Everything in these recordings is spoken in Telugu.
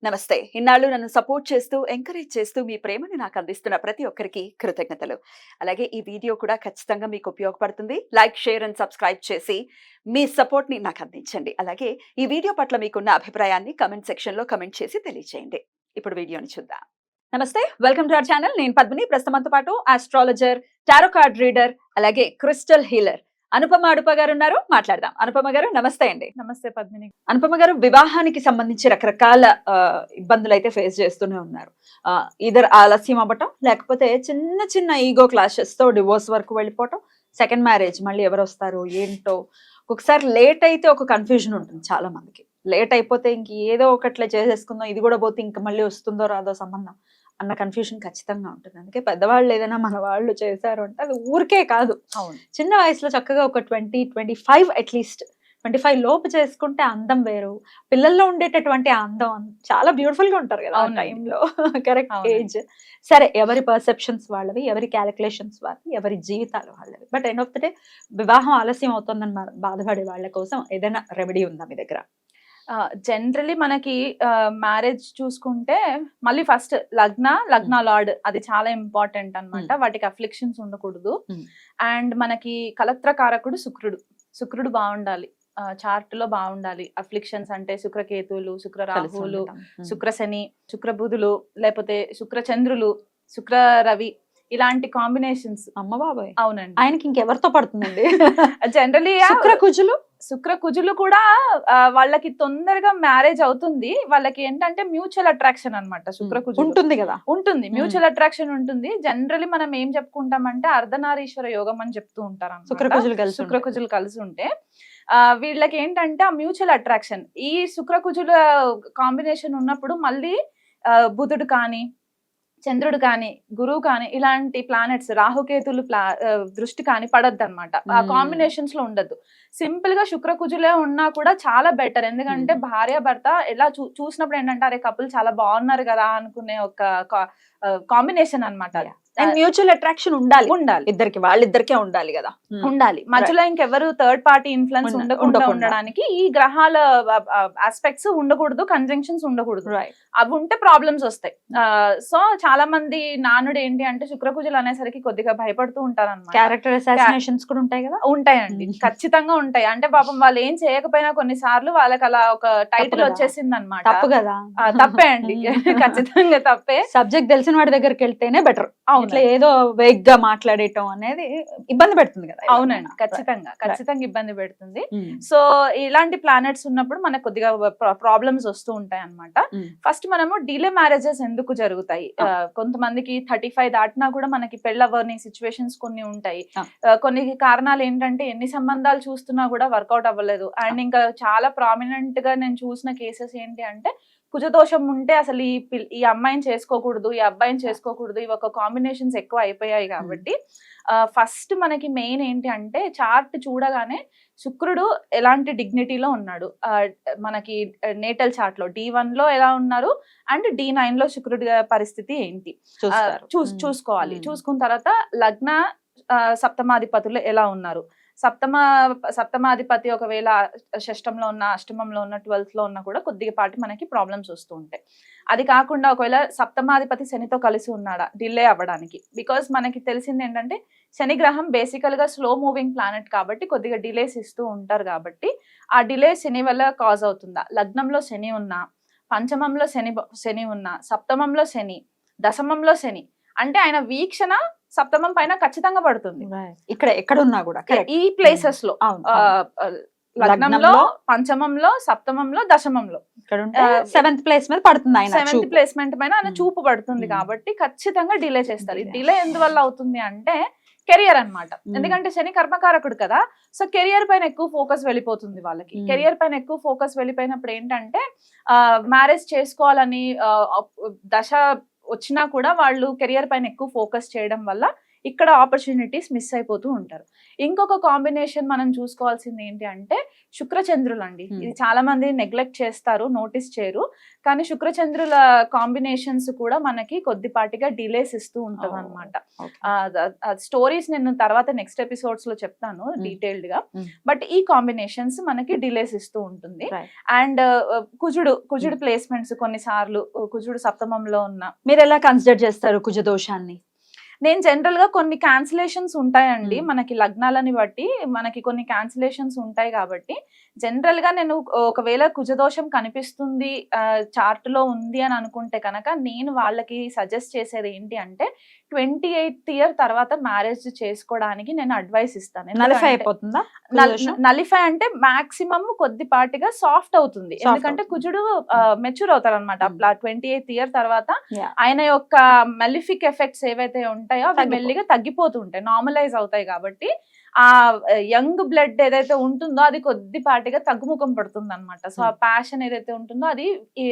నమస్తే. ఇన్నాళ్ళు నన్ను సపోర్ట్ చేస్తూ, ఎంకరేజ్ చేస్తూ మీ ప్రేమని నాకు అందిస్తున్న ప్రతి ఒక్కరికి కృతజ్ఞతలు. అలాగే ఈ వీడియో కూడా ఖచ్చితంగా మీకు ఉపయోగపడుతుంది. లైక్, షేర్ అండ్ సబ్స్క్రైబ్ చేసి మీ సపోర్ట్‌ని నాకు అందించండి. అలాగే ఈ వీడియో పట్ల మీకున్న అభిప్రాయాన్ని కామెంట్ సెక్షన్‌లో కామెంట్ చేసి తెలియజేయండి. ఇప్పుడు వీడియోని చూద్దాం. నమస్తే. Welcome to our channel. నేను పద్మిని. ప్రస్తుతం మనతో పాటు ఆస్ట్రాలజర్, టారో కార్డ్ రీడర్, అలాగే క్రిస్టల్ హీలర్ అనుపమ అడుప గారు ఉన్నారు. మాట్లాడదాం. అనుపమ గారు నమస్తే అండి. నమస్తే పద్మిని. అనుపమ గారు, వివాహానికి సంబంధించి రకరకాల ఇబ్బందులు అయితే ఫేస్ చేస్తూనే ఉన్నారు. ఇదర్ ఆలస్యం అవ్వటం, లేకపోతే చిన్న చిన్న ఈగో క్లాషెస్ తో డివోర్స్ వరకు వెళ్ళిపోవటం, సెకండ్ మ్యారేజ్ మళ్ళీ ఎవరు వస్తారు ఏంటో. ఒకసారి లేట్ అయితే ఒక కన్ఫ్యూజన్ ఉంటుంది చాలా మందికి. లేట్ అయిపోతే ఇంక ఏదో ఒకట్లే చేసేసుకుందాం, ఇది కూడా పోతే ఇంక మళ్ళీ వస్తుందో రాదో సంబంధం అన్న కన్ఫ్యూజన్ ఖచ్చితంగా ఉంటుంది. అందుకే పెద్దవాళ్ళు ఏదైనా మన వాళ్ళు చేశారు అంటే అది ఊరికే కాదు. అవును, చిన్న వయసులో చక్కగా ఒక 20-25 అట్లీస్ట్ 25 లోపు చేసుకుంటే అందం వేరు. పిల్లల్లో ఉండేటటువంటి అందం చాలా బ్యూటిఫుల్ గా ఉంటారు కదా ఆ టైంలో. Correct age. సరే, ఎవరి పర్సెప్షన్స్ వాళ్ళవి, ఎవరి క్యాలిక్యులేషన్స్ వాళ్ళవి, ఎవరి జీవితాలు వాళ్ళవి. But end of the day వివాహం ఆలస్యం అవుతుందని బాధపడే వాళ్ళ కోసం ఏదైనా రెమెడీ ఉందా మీ దగ్గర? జనరలీ మనకి మ్యారేజ్ చూసుకుంటే మళ్ళీ ఫస్ట్ లగ్న లార్డ్ అది చాలా ఇంపార్టెంట్ అన్నమాట. వాటికి అఫ్లిక్షన్స్ ఉండకూడదు. అండ్ మనకి కలత్రకారకుడు శుక్రుడు బాగుండాలి, చార్ట్ లో బాగుండాలి. అఫ్లిక్షన్స్ అంటే శుక్రకేతువులు, శుక్ర రాహువులు, శుక్ర శని, శుక్ర బుధులు, లేకపోతే శుక్ర చంద్రులు, శుక్ర రవి, ఇలాంటి కాంబినేషన్స్. అమ్మ బాబాయ్. అవునండి. ఆయనకి ఇంకెవరితో పడుతుందండి? జనరలీ శుక్ర కుజులు కూడా వాళ్ళకి తొందరగా మ్యారేజ్ అవుతుంది. వాళ్ళకి ఏంటంటే మ్యూచువల్ అట్రాక్షన్ అనమాట. శుక్ర కుజులు ఉంటుంది కదా, ఉంటుంది, మ్యూచువల్ అట్రాక్షన్ ఉంటుంది. జనరలీ మనం ఏం చెప్పుకుంటామంటే అర్ధనారీశ్వర యోగం అని చెప్తూ ఉంటారు. శుక్ర కుజులు కలిసి ఉంటే వీళ్ళకి ఏంటంటే ఆ మ్యూచువల్ అట్రాక్షన్. ఈ శుక్ర కుజుల కాంబినేషన్ ఉన్నప్పుడు మళ్ళీ బుధుడు కానీ, చంద్రుడు కానీ, గురువు కానీ, ఇలాంటి ప్లానెట్స్ రాహుకేతులు దృష్టి కానీ పడద్దు అనమాట. ఆ కాంబినేషన్స్ లో ఉండద్దు. సింపుల్ గా శుక్ర కుజులే ఉన్నా కూడా చాలా బెటర్. ఎందుకంటే భార్య భర్త ఎలా చూసినప్పుడు ఏంటంటే అరే కపుల్ చాలా బాగున్నారు కదా అనుకునే ఒక కాంబినేషన్ అనమాట. మ్యూచువల్ అట్రాక్షన్ ఉండాలి ఇద్దరికి, వాళ్ళిద్దరికే ఉండాలి కదా. ఉండాలి. మధ్యలో ఇంకెవరు థర్డ్ పార్టీ ఇన్ఫ్లుయెన్స్ ఉండకుండా ఉండడానికి ఈ గ్రహాల ఆస్పెక్ట్స్ ఉండకూడదు, కంజంక్షన్స్ ఉండకూడదు. అవి ఉంటే ప్రాబ్లమ్స్ వస్తాయి. సో చాలా మంది నానుడు ఏంటి అంటే శుక్రకుజులు అనేసరికి కొద్దిగా భయపడుతూ ఉంటారు అనమాట. క్యారెక్టర్ అసాసినేషన్స్ కూడా ఉంటాయి కదా. ఉంటాయండి, ఖచ్చితంగా ఉంటాయి. అంటే పాపం వాళ్ళు ఏం చేయకపోయినా కొన్నిసార్లు వాళ్ళకి అలా ఒక టైటిల్ వచ్చేసింది అనమాట. తప్పు కదా, తప్పే అండి. ఖచ్చితంగా తప్పే. సబ్జెక్ట్ తెలిసిన వాడి దగ్గరికి వెళ్తేనే బెటర్. ఇట్లా ఏదో వేగ్ గా మాట్లాడటం అనేది ఇబ్బంది పెడుతుంది కదా. అవునండి, ఖచ్చితంగా ఇబ్బంది పెడుతుంది. సో ఇలాంటి ప్లానెట్స్ ఉన్నప్పుడు మనకు కొద్దిగా ప్రాబ్లమ్స్ వస్తూ ఉంటాయి అన్నమాట. ఫస్ట్ మనము డిలే మ్యారేజెస్ ఎందుకు జరుగుతాయి? కొంతమందికి 35 దాటినా కూడా మనకి పెళ్ళవ్వని సిచ్యువేషన్స్ కొన్ని ఉంటాయి. కొన్ని కారణాలు ఏంటంటే ఎన్ని సంబంధాలు చూస్తున్నా కూడా వర్కౌట్ అవ్వలేదు. అండ్ ఇంకా చాలా ప్రామినెంట్ గా నేను చూసిన కేసెస్ ఏంటి అంటే కుజదోషం ఉంటే అసలు ఈ అమ్మాయిని చేసుకోకూడదు, ఈ అబ్బాయిని చేసుకోకూడదు, ఇవి ఒక కాంబినేషన్స్ ఎక్కువ అయిపోయాయి. కాబట్టి ఫస్ట్ మనకి మెయిన్ ఏంటి అంటే చార్ట్ చూడగానే శుక్రుడు ఎలాంటి డిగ్నిటీలో ఉన్నాడు, మనకి నేటల్ చార్ట్ లో D1 లో ఎలా ఉన్నారు అండ్ D9 లో శుక్రుడి పరిస్థితి ఏంటి చూసుకోవాలి. చూసుకున్న తర్వాత లగ్న సప్తమాధిపతులు ఎలా ఉన్నారు, సప్తమాధిపతి ఒకవేళ షష్టంలో ఉన్న, అష్టమంలో ఉన్న, 12th లో ఉన్న కూడా కొద్దిపాటి మనకి ప్రాబ్లమ్స్ వస్తూ ఉంటాయి. అది కాకుండా ఒకవేళ సప్తమాధిపతి శనితో కలిసి ఉన్నాడా డిలే అవ్వడానికి, బికాస్ మనకి తెలిసింది ఏంటంటే శని గ్రహం బేసికల్ గా స్లో మూవింగ్ ప్లానెట్ కాబట్టి కొద్దిగా డిలేస్ ఇస్తూ ఉంటారు. కాబట్టి ఆ డిలే శని వల్ల కాజ్ అవుతుందా? లగ్నంలో శని ఉన్నా, పంచమంలో శని ఉన్నా, సప్తమంలో శని, దశమంలో శని అంటే ఆయన వీక్షణ సప్తమం పైన ఖచ్చితంగా పడుతుంది. ఎక్కడ ఉన్నా కూడా ఈ ప్లేసెస్ లో లగ్నంలో, పంచమంలో, సప్తమంలో, దశమంలో 7th ప్లేస్ మీద పడుతుంది. 7th ప్లేస్మెంట్ పైన ఆయన చూపు పడుతుంది. కాబట్టి ఖచ్చితంగా డిలే చేస్తారు. డిలే ఎందువల్ల అవుతుంది అంటే కెరియర్ అన్నమాట. ఎందుకంటే శని కర్మకారకుడు కదా. సో కెరియర్ పైన ఎక్కువ ఫోకస్ వెళ్ళిపోతుంది వాళ్ళకి. కెరియర్ పైన ఎక్కువ ఫోకస్ వెళ్ళిపోయినప్పుడు ఏంటంటే మ్యారేజ్ చేసుకోవాలని దశ వచ్చినా కూడా వాళ్ళు కెరియర్ పైన ఎక్కువ ఫోకస్ చేయడం వల్ల ఇక్కడ ఆపర్చునిటీస్ మిస్ అయిపోతూ ఉంటారు. ఇంకొక కాంబినేషన్ మనం చూసుకోవాల్సింది ఏంటి అంటే శుక్రచంద్రులు అండి. ఇది చాలా మంది నెగ్లెక్ట్ చేస్తారు, నోటీస్ చేయరు. కానీ శుక్రచంద్రుల కాంబినేషన్స్ కూడా మనకి కొద్దిపాటిగా డిలేస్ ఇస్తూ ఉంటది అనమాట. స్టోరీస్ నేను తర్వాత నెక్స్ట్ ఎపిసోడ్స్ లో చెప్తాను డీటెయిల్డ్ గా. బట్ ఈ కాంబినేషన్స్ మనకి డిలేస్ ఇస్తూ ఉంటుంది. అండ్ కుజుడు ప్లేస్మెంట్స్ కొన్నిసార్లు కుజుడు సప్తమంలో ఉన్న మీరు ఎలా కన్సిడర్ చేస్తారు కుజ దోషాన్ని? నేను జనరల్ గా కొన్ని క్యాన్సిలేషన్స్ ఉంటాయండి మనకి లగ్నాలని బట్టి మనకి కొన్ని క్యాన్సిలేషన్స్ ఉంటాయి కాబట్టి జనరల్ గా నేను ఒకవేళ కుజదోషం కనిపిస్తుంది చార్ట్ లో ఉంది అని అనుకుంటే కనుక నేను వాళ్ళకి సజెస్ట్ చేసేది ఏంటి అంటే 28th ఇయర్ తర్వాత మ్యారేజ్ చేసుకోవడానికి నేను అడ్వైస్ ఇస్తాను. నలిఫై అంటే మాక్సిమం కొద్దిపాటిగా సాఫ్ట్ అవుతుంది, ఎందుకంటే కుజుడు మెచ్యూర్ అవుతారు అనమాట. 28th ఇయర్ తర్వాత ఆయన యొక్క మెలిఫిక్ ఎఫెక్ట్స్ ఏవైతే ఉంటాయో అవి మెల్లిగా తగ్గిపోతుంటాయి, నార్మలైజ్ అవుతాయి. కాబట్టి ఆ యంగ్ బ్లడ్ ఏదైతే ఉంటుందో అది కొద్దిపాటిగా తగ్గుముఖం పడుతుంది అనమాట. సో ఆ ప్యాషన్ ఏదైతే ఉంటుందో అది ఈ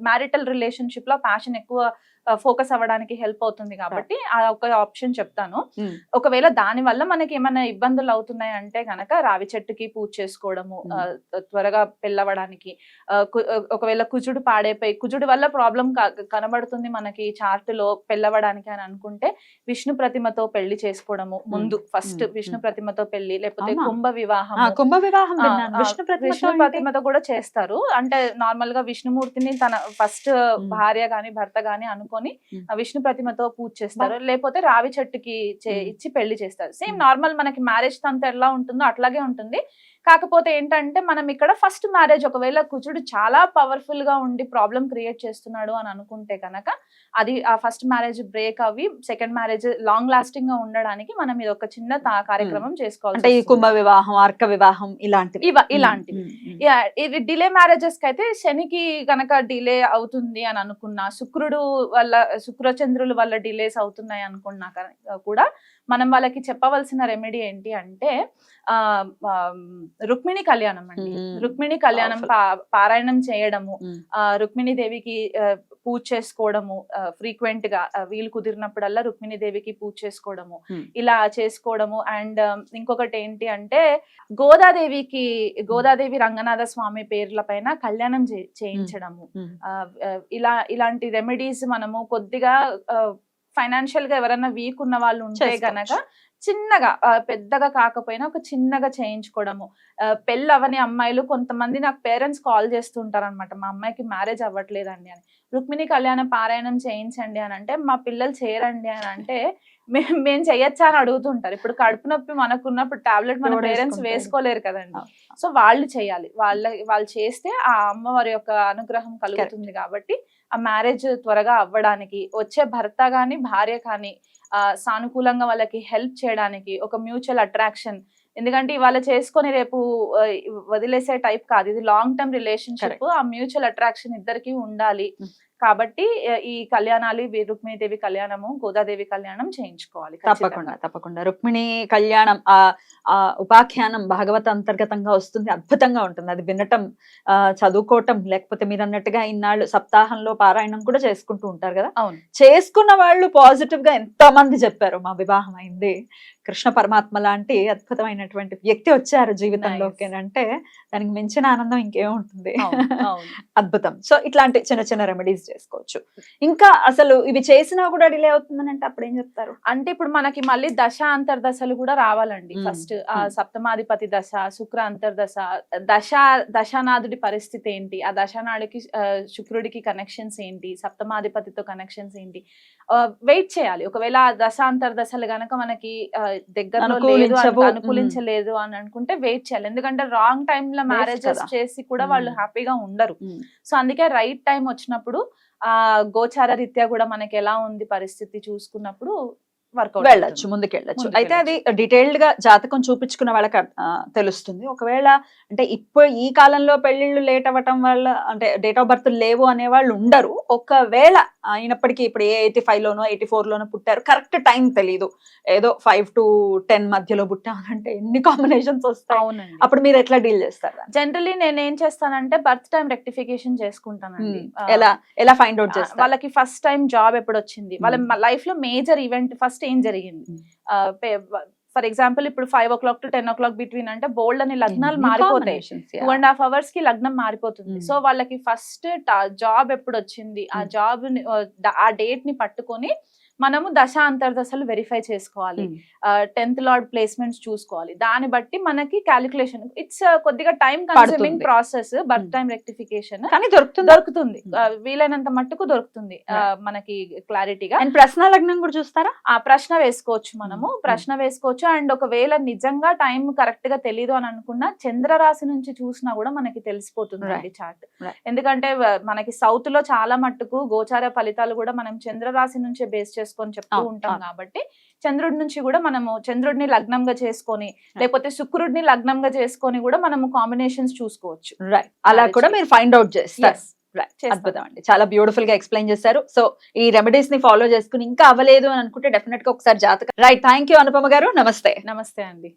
మ్యారిటల్ రిలేషన్షిప్ లో ప్యాషన్ ఎక్కువ ఫోకస్ అవ్వడానికి హెల్ప్ అవుతుంది. కాబట్టి ఆ ఒక ఆప్షన్ చెప్తాను. ఒకవేళ దాని వల్ల మనకి ఏమైనా ఇబ్బందులు అవుతున్నాయి అంటే గనక రావి చెట్టుకి పూజ చేసుకోవడము, త్వరగా పెళ్ళవడానికి. ఒకవేళ కుజుడు పాడైపోయి కుజుడు వల్ల ప్రాబ్లం కనబడుతుంది మనకి చార్ట్ లో పెళ్ళవడానికి అని అనుకుంటే విష్ణు ప్రతిమతో పెళ్లి చేసుకోవడము ముందు, ఫస్ట్ విష్ణు ప్రతిమతో పెళ్లి, లేకపోతే కుంభ వివాహం విష్ణు ప్రతిమతో కూడా చేస్తారు. అంటే నార్మల్ గా విష్ణుమూర్తిని తన ఫస్ట్ భార్య గాని భర్త గాని అనుకుని విష్ణు ప్రతిమతో పూజ చేస్తారు, లేకపోతే రావి చెట్టుకి ఇచ్చి పెళ్లి చేస్తారు. సేమ్ నార్మల్ మనకి మ్యారేజ్ తంత ఎలా ఉంటుందో అట్లాగే ఉంటుంది. కాకపోతే ఏంటంటే మనం ఇక్కడ ఫస్ట్ మ్యారేజ్ ఒకవేళ కుజుడు చాలా పవర్ఫుల్ గా ఉండి ప్రాబ్లం క్రియేట్ చేస్తున్నాడు అని అనుకుంటే కనుక అది ఆ ఫస్ట్ మ్యారేజ్ బ్రేక్ అవి సెకండ్ మ్యారేజ్ లాంగ్ లాస్టింగ్ గా ఉండడానికి మనం ఇది ఒక చిన్న కార్యక్రమం చేసుకోవాలి. కుంభ వివాహం, అర్క వివాహం ఇలాంటివి. ఇది డిలే మ్యారేజెస్ కి అయితే శనికి గనక డిలే అవుతుంది అని అనుకున్నా, శుక్రుడు వల్ల శుక్రచంద్రుల వల్ల డిలేస్ అవుతున్నాయి అనుకున్నా కూడా మనం వాళ్ళకి చెప్పవలసిన రెమెడీ ఏంటి అంటే రుక్మిణి కళ్యాణం అండి. రుక్మిణి కళ్యాణం పారాయణం చేయడము, రుక్మిణి దేవికి పూజ చేసుకోవడము, ఫ్రీక్వెంట్ గా వీలు కుదిరినప్పుడల్లా రుక్మిణి దేవికి పూజ చేసుకోవడము, ఇలా చేసుకోవడము. అండ్ ఇంకొకటి ఏంటి అంటే గోదాదేవి రంగనాథ స్వామి పేర్ల పైన కళ్యాణం చేయించడము. ఇలాంటి రెమెడీస్ మనము కొద్దిగా ఫైనాన్షియల్ గా ఎవరైనా వీక్ ఉన్న వాళ్ళు ఉంటే గనక చిన్నగా, పెద్దగా కాకపోయినా ఒక చిన్నగా చేయించుకోవడము. పెళ్ళవని అమ్మాయిలు కొంతమంది నాకు పేరెంట్స్ కాల్ చేస్తుంటారు అనమాట, మా అమ్మాయికి మ్యారేజ్ అవ్వట్లేదండి అని, రుక్మిణి కళ్యాణ పారాయణం చేయించండి అని అంటే మా పిల్లలు చేయరండి అని అంటే మేము చెయ్యొచ్చా అని అడుగుతుంటారు. ఇప్పుడు కడుపు నొప్పి మనకున్నప్పుడు టాబ్లెట్ మన పేరెంట్స్ వేసుకోలేరు కదండి. సో వాళ్ళు చేయాలి, వాళ్ళు చేస్తే ఆ అమ్మవారి యొక్క అనుగ్రహం కలుగుతుంది. కాబట్టి ఆ మ్యారేజ్ త్వరగా అవ్వడానికి, వచ్చే భర్త కానీ భార్య కానీ సానుకూలంగా వాళ్ళకి హెల్ప్ చేయడానికి ఒక మ్యూచువల్ అట్రాక్షన్. ఎందుకంటే ఇవాళ చేసుకొని రేపు వదిలేసే టైప్ కాదు, ఇది లాంగ్ టర్మ్ రిలేషన్షిప్. ఆ మ్యూచువల్ అట్రాక్షన్ ఇద్దరికి ఉండాలి. కాబట్టి ఈ కళ్యాణాలు రుక్మిణీదేవి కళ్యాణము, గోదాదేవి కళ్యాణం చేయించుకోవాలి. తప్పకుండా రుక్మిణి కళ్యాణం ఆ ఉపాఖ్యానం భాగవత అంతర్గతంగా వస్తుంది, అద్భుతంగా ఉంటుంది. అది వినటం, చదువుకోవటం, లేకపోతే మీరు అన్నట్టుగా ఇన్నాళ్ళు సప్తాహంలో పారాయణం కూడా చేసుకుంటూ ఉంటారు కదా. అవును, చేసుకున్న వాళ్ళు పాజిటివ్ గా ఎంతో మంది చెప్పారు, మా వివాహం అయింది, కృష్ణ పరమాత్మ లాంటి అద్భుతమైనటువంటి వ్యక్తి వచ్చారు జీవితంలోకి అంటే దానికి మించిన ఆనందం ఇంకేముంటుంది. అద్భుతం. సో ఇట్లాంటి చిన్న చిన్న రెమెడీస్ చేసుకోవచ్చు. ఇంకా అసలు ఇవి చేసినా కూడా డిలే అవుతుందని అంటే అప్పుడు ఏం చెప్తారు? అంటే ఇప్పుడు మనకి మళ్ళీ దశ అంతర్దశలు కూడా రావాలండి. ఫస్ట్ సప్తమాధిపతి దశ, శుక్ర అంతర్దశ, దశానాథుడి పరిస్థితి ఏంటి, ఆ దశానాడికి శుక్రుడికి కనెక్షన్స్ ఏంటి, సప్తమాధిపతితో కనెక్షన్స్ ఏంటి, వెయిట్ చేయాలి. ఒకవేళ ఆ దశ అంతర్దశలు గనక మనకి దగ్గరలో లేదు, అనుకూలించలేదు అని అనుకుంటే వెయిట్ చేయాలి. ఎందుకంటే రాంగ్ టైమ్ లో మ్యారేజెస్ చేసి కూడా వాళ్ళు హ్యాపీగా ఉండరు. సో అందుకే రైట్ టైం వచ్చినప్పుడు ఆ గోచార రీత్యా కూడా మనకి ఎలా ఉంది పరిస్థితి చూసుకున్నప్పుడు వెళ్ళొచ్చు, ముందుకెళ్ళొచ్చు. అయితే అది డీటెయిల్డ్ గా జాతకం చూపించుకున్న వాళ్ళకి తెలుస్తుంది. ఒకవేళ అంటే ఇప్పుడు ఈ కాలంలో పెళ్లిళ్ళు లేట్ అవ్వటం వల్ల అంటే డేట్ ఆఫ్ బర్త్ లేవు అనే వాళ్ళు ఉండరు. ఒకవేళ అయినప్పటికీ ఇప్పుడు 85 లోనో 84 లోనో పుట్టారు, కరెక్ట్ టైం తెలీదు, ఏదో 5 to 10 మధ్యలో పుట్టామంటే ఎన్ని కాంబినేషన్స్ వస్తాయి, అవునండి. అప్పుడు మీరు ఎట్లా డీల్ చేస్తారు దాన్ని? జనరలీ నేను ఏం చేస్తానంటే బర్త్ టైం రెక్టిఫికేషన్ చేసుకుంటానండి. ఎలా ఫైండ్ అవుట్ చేస్తారు? వాళ్ళకి ఫస్ట్ టైం జాబ్ ఎప్పుడు వచ్చింది, వాళ్ళ లైఫ్ లో మేజర్ ఈవెంట్ ఫస్ట్ ఏం జరిగింది. ఫర్ ఎగ్జాంపుల్ ఇప్పుడు 5 o'clock to 10 o'clock బిట్వీన్ అంటే బోల్డ్ అని లగ్నాలు మారిపోతాయి. 2.5 hours కి లగ్నం మారిపోతుంది. సో వాళ్ళకి ఫస్ట్ జాబ్ ఎప్పుడు వచ్చింది, ఆ జాబ్ ఆ డేట్ ని పట్టుకొని మనము దశ అంతర్దశలు వెరిఫై చేసుకోవాలి. 10th లార్డ్ ప్లేస్మెంట్స్ చూసుకోవాలి. దాన్ని బట్టి మనకి క్యాలిక్యులేషన్, ఇట్స్ కొద్దిగా time consuming process birth time rectification, కానీ దొరుకుతుంది. వీలైనంత మట్టుకు దొరుకుతుంది మనకి క్లారిటీగా. అండ్ ప్రశ్న లగ్నం కూడా చూస్తారా? ఆ ప్రశ్న వేసుకోవచ్చు, మనము ప్రశ్న వేసుకోవచ్చు. అండ్ ఒకవేళ నిజంగా టైం కరెక్ట్ గా తెలీదు అని అనుకున్నా చంద్రరాశి నుంచి చూసినా కూడా మనకి తెలిసిపోతుంది అండి చార్ట్. ఎందుకంటే మనకి సౌత్ లో చాలా మట్టుకు గోచార ఫలితాలు కూడా మనం చంద్రరాశి నుంచే బేస్ చేసుకొని చెప్తూ ఉంటాం. కాబట్టి చంద్రుడి నుంచి కూడా మనము చంద్రుడిని లగ్నంగా చేసుకొని లేకపోతే శుక్రుడిని లగ్నంగా చేసుకొని కూడా మనము కాంబినేషన్స్ చూసుకోవచ్చు. రైట్, అలా కూడా మీరు ఫైండ్ అవుట్ చేస్తారు. అద్భుతం అండి, చాలా బ్యూటిఫుల్ గా ఎక్స్ప్లెయిన్ చేశారు. సో ఈ రెమెడీస్ ని ఫాలో చేసుకుని ఇంకా అవ్వలేదు అని అనుకుంటే డెఫినెట్ గా ఒకసారి జాతకం. రైట్, థ్యాంక్ యూ అనుపమ గారు, నమస్తే. నమస్తే అండి.